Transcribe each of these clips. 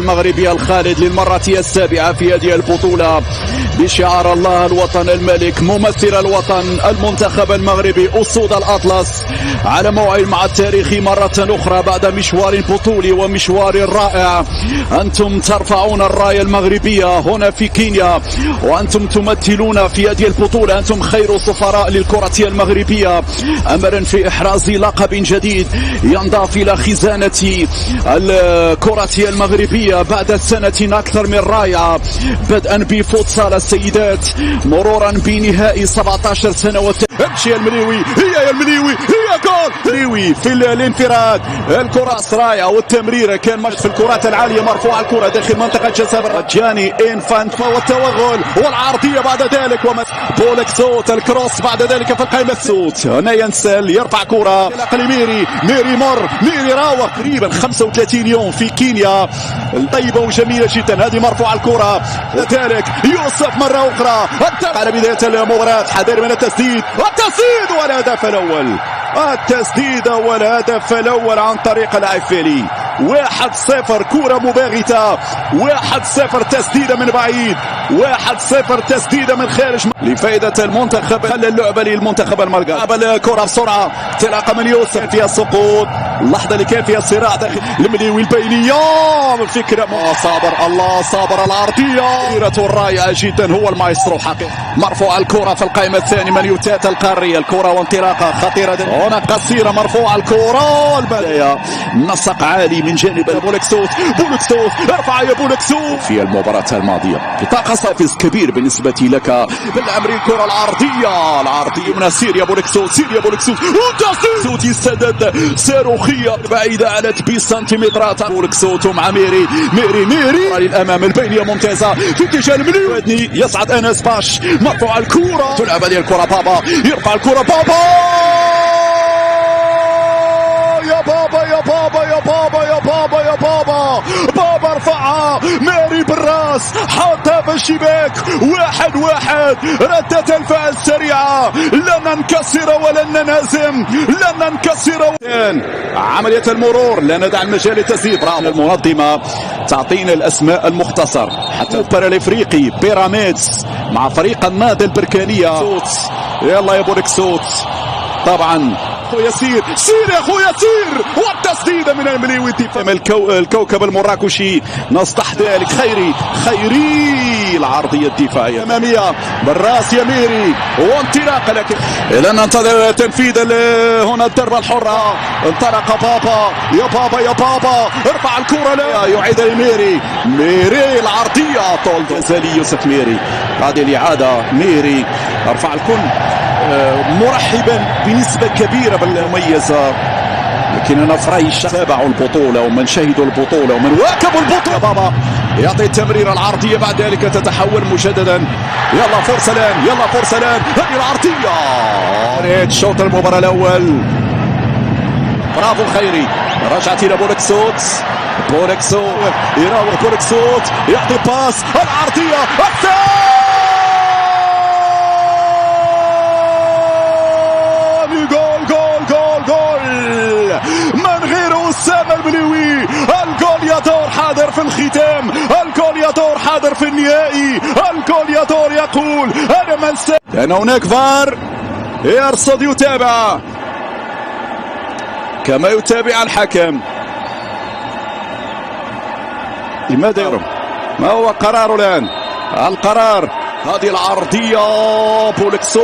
المغربي الخالد للمرة السابعة في هذه البطولة بشعار الله الوطن الملك، ممثل الوطن المنتخب المغربي أسود الأطلس على موعد مع التاريخ مرة أخرى بعد مشوار بطولي ومشوار رائع. أنتم ترفعون الراية المغربية هنا في كينيا، وأنتم تمثلون في هذه البطولة، أنتم خير سفراء للكرة المغربية، أملا في إحراز لقب جديد ينضاف إلى خزانة الكرة المغربية بعد سنة أكثر من رائعة، بدءا بفوتسال السيدات مرورا بنهائي 17 سنة امشي المليوي، هي المليوي، هي جول المليوي في الانفراد، الكرة رائعة والتمريرة كان مش في الكرات العالية مرفوعة، الكرة داخل منطقة جزاء جاني انفانت والتوغل والعرضية بعد ذلك بولك صوت الكروس بعد ذلك في القائمة صوت هنا ينسل يرفع كرة لميري، ميري راوغ تقريبا 35 يوم في كينيا طيبة وجميلة جدا، هذه مرفوعة الكرة ذلك يوسف مرة أخرى على بداية المباراة، حذر من التسديد والهدف الأول، التسديد والهدف الأول عن طريق لاعب فيلي. 1-0 كرة مباغتة، 1-0 تسديدة من بعيد، 1-0 تسديدة من خارج لفائدة المنتخب. خلى اللعبة للمنتخب المغربي، لعب الكرة بسرعة تلقى من يوسف فيها السقوط، اللحظة اللي كان فيها الصراع داخل المليوي البينية، فكرة الله صابر العرضية الرائعة جدا، هو المايسترو حقيقي. مرفوع الكرة في القائمة الثانية من يوتات القارية، الكرة وانطلاقة خطيرة هنا قصيرة، مرفوعة الكرة البداية، نسق عالي من جانب بولكسوت ارفع يا بولكسوت في المباراة الماضية، بطاقة صافز كبير بالنسبة لك بالأمر. الكرة العرضية من سير يا بولكسوت صوت يستدد صاروخية بعيدة على بسنتيمترات، بولكسوت مع ميري للأمام، البينية ممتازة في اتجاه المليون، يصعد أنس باش، مرفوع الكرة تلعب هذه الكرة، بابا يرفع الكرة، بابا ارفعها ماري بالراس حطها في الشباك، 1-1 ردة الفعل سريعة، لن ننكسر ولن ننهزم، لن ننكسر. عملية المرور لا ندع المجال للتسديد، المنظمة تعطينا الأسماء المختصر حتى البر الافريقي بيراميدز مع فريق النهضة البركانية. يلا يا بولكسوت طبعا خويا سير يا خويا سير، والتسديده من المليوي الكوكب المراكشي نصطح ذلك خيري العرضيه الدفاعيه اماميه بالراس يا ميري وانطلاق، لكن الى ننتظر تنفيذ هنا الضربه الحره، انطلق بابا ارفع الكره، لا يعيد ميري العرضيه طول جزالي يوسف ميري، هذه الاعاده ميري ارفع الكل مرحبا بنسبة كبيرة بالمميزة، لكننا فريش تابعوا البطولة ومن شهدوا البطولة ومن واكبوا البطولة. بابا يعطي التمريرة العرضية بعد ذلك تتحول مجددا، يلا فرسلان هذه العرضية شوط المباراة الأول، برافو الخيري، رجعت إلى بولكسوت يراوغ بولكسوت يعطي باس العرضية من غير أسامة المليوي، الجول يدور حاضر في الختام، الجول يدور حاضر في النهائي، الجول يدور يقول أنا من كان هناك فار يرصد يتابع كما يتابع الحكم، لماذا يرى؟ ما هو قرار الآن؟ القرار هذه العرضية بولكسوت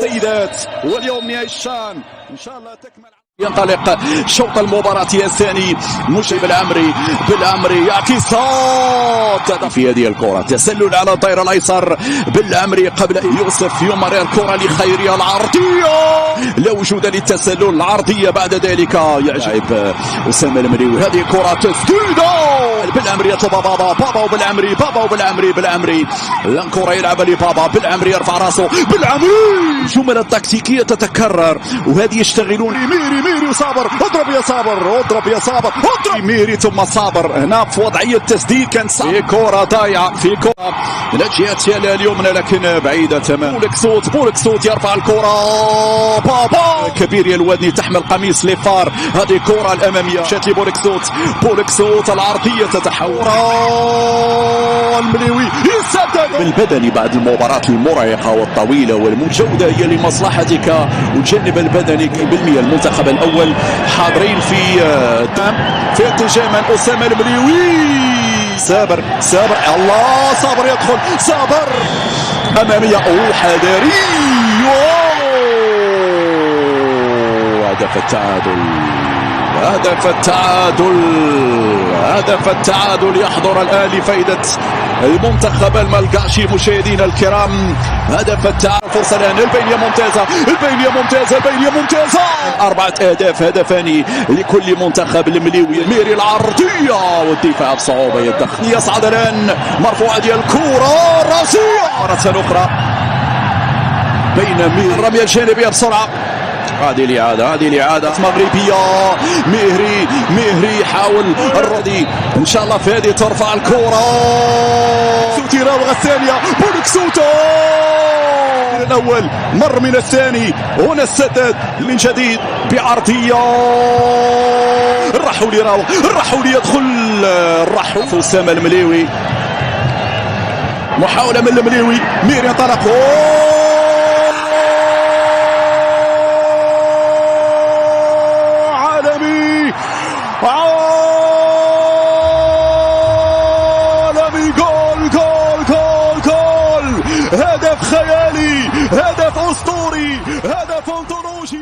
سيدات، واليوم نهائي الشان إن شاء الله تكمل. ينطلق شوط المباراة الثاني، مشعب بالعمري يعطي صوت في هذه الكرة، تسلل على الدائرة الأيسر بالعمري قبل يوسف يمرر الكرة لخيرية العرضية، لا وجود للتسلل العرضية بعد ذلك يعجب أسامة المليوي، هذه كرة تسديدة بالعمري يطلب بابا وبالعمري الكرة يلعب لبابا بالعمري يرفع راسه بالعمري. جملة تكتيكية تتكرر وهذه يشتغلون. ميري وصابر اضرب يا صابر ميري ثم صابر هنا في وضعية تسديد كان صعب. في كرة ضايعة في كرة من الجهة اليمنى لكن بعيدة تماما. بولك صوت يرفع الكرة بابا كبير يا الودني تحمل قميص ليفار. هذه كرة الأمامية شات لي بولك صوت العرضية تتحول. المليوي يسدد بالبدني بعد المباراة المرهقة والطويلة والمجودة هي لمصلحتك والجانب البدني بالمية. المنتخب الأول حاضرين في اتجاه من أسامة المليوي. صابر الله صابر يدخل أمامية حذري. هدف التعادل يحضر الآن لفائدة المنتخب الملقاشي. مشاهدينا الكرام هدف التعادل فرصة الآن البينية ممتازة 4 أهداف هدفان لكل منتخب. المليوي ميري العرضية والدفاع بصعوبة يدخل يصعد الآن مرفوعة ديال الكرة راسية مرة أخرى بين ميري الرمية الجانبية بسرعة. هذه الإعادة مغربية. مهري يحاول الردي إن شاء الله في هذه ترفع الكرة. سوتي راوغ الثانية بولك سوتو الأول مر من الثاني. هنا السداد من جديد بعرضية. الرحولي يدخل أسامة المليوي. محاولة من المليوي. ميري ينطلق عالمي. جول هدف خيالي، هدف أسطوري، هدف أنطولوجي.